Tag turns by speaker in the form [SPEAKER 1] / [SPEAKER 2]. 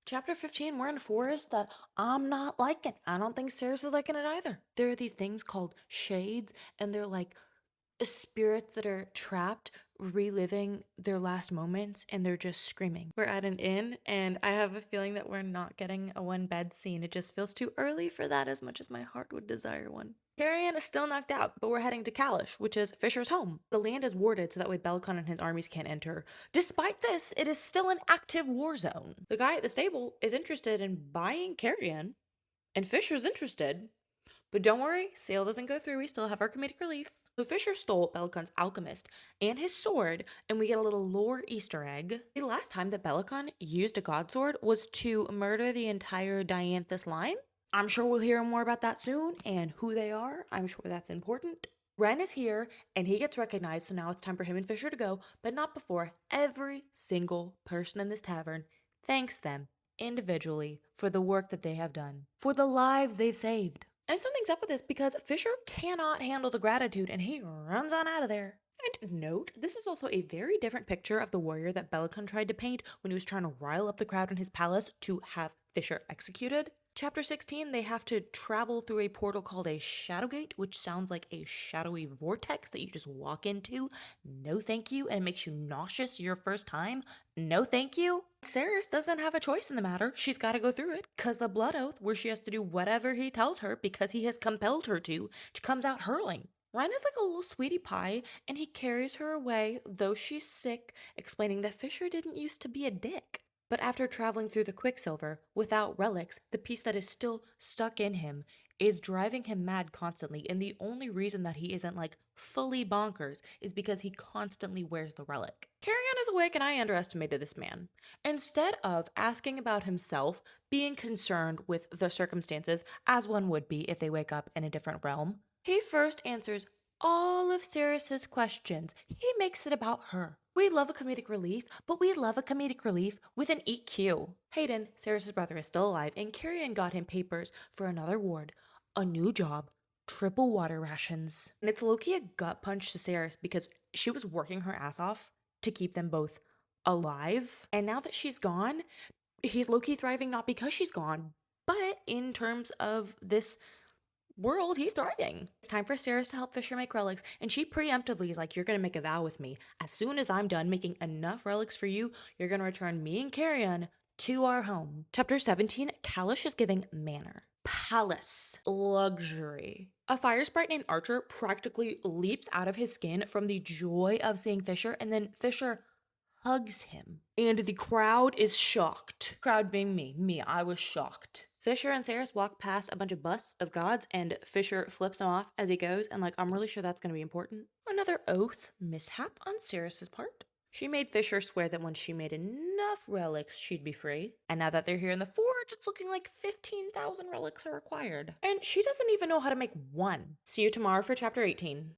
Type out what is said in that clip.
[SPEAKER 1] Chapter 15, we're in a forest that I'm not liking. I don't think Sarah's is liking it either. There are these things called shades, and they're like spirits that are trapped, reliving their last moments, and they're just screaming. We're at an inn, and I have a feeling that we're not getting a one bed scene. It just feels too early for that as much as my heart would desire one. Carrion is still knocked out, but we're heading to Kalish, which is Fisher's home. The land is warded so that way Belcon and his armies can't enter. Despite this, it is still an active war zone. The guy at the stable is interested in buying Carrion, and Fisher's interested. But don't worry, sale doesn't go through. We still have our comedic relief. So Fisher stole Belcon's alchemist and his sword, and we get a little lore Easter egg. The last time that Belcon used a god sword was to murder the entire Dianthus line. I'm sure we'll hear more about that soon, and who they are. I'm sure that's important. Ren is here, and he gets recognized, so now it's time for him and Fisher to go, but not before every single person in this tavern thanks them individually for the work that they have done, for the lives they've saved. And something's up with this because Fisher cannot handle the gratitude and he runs on out of there. And note, this is also a very different picture of the warrior that Bellicon tried to paint when he was trying to rile up the crowd in his palace to have Fisher executed. Chapter 16, they have to travel through a portal called a Shadowgate, which sounds like a shadowy vortex that you just walk into. No thank you, and it makes you nauseous your first time. No thank you. Ceres doesn't have a choice in the matter. She's got to go through it, because the blood oath, where she has to do whatever he tells her because he has compelled her to, she comes out hurling. Ryan is like a little sweetie pie, and he carries her away, though she's sick, explaining that Fisher didn't used to be a dick. But after traveling through the Quicksilver without relics, the piece that is still stuck in him is driving him mad constantly, and the only reason that he isn't like fully bonkers is because he constantly wears the relic. Carrion is awake, and I underestimated this man. Instead of asking about himself, being concerned with the circumstances, as one would be if they wake up in a different realm, he first answers all of Ceres's questions. He makes it about her. We love a comedic relief, but we love a comedic relief with an EQ. Hayden, Ceres's brother, is still alive, and Carrion got him papers for another ward, a new job, triple water rations. And it's low-key a gut punch to Ceres because she was working her ass off to keep them both alive. And now that she's gone, he's low-key thriving not because she's gone, but in terms of this world, he's thriving. It's time for Ceres to help Fisher make relics, and she preemptively is like, you're gonna make a vow with me. As soon as I'm done making enough relics for you, you're gonna return me and Carrion to our home. Chapter 17, Kalish is giving manor. Palace. Luxury. A fire sprite named Archer practically leaps out of his skin from the joy of seeing Fisher, and then Fisher hugs him. And the crowd is shocked. Crowd being me, I was shocked. Fisher and Ceres walk past a bunch of busts of gods, and Fisher flips them off as he goes, and like, I'm really sure that's going to be important. Another oath mishap on Ceres's part. She made Fisher swear that once she made enough relics, she'd be free. And now that they're here in the forge, it's looking like 15,000 relics are required. And she doesn't even know how to make one. See you tomorrow for chapter 18.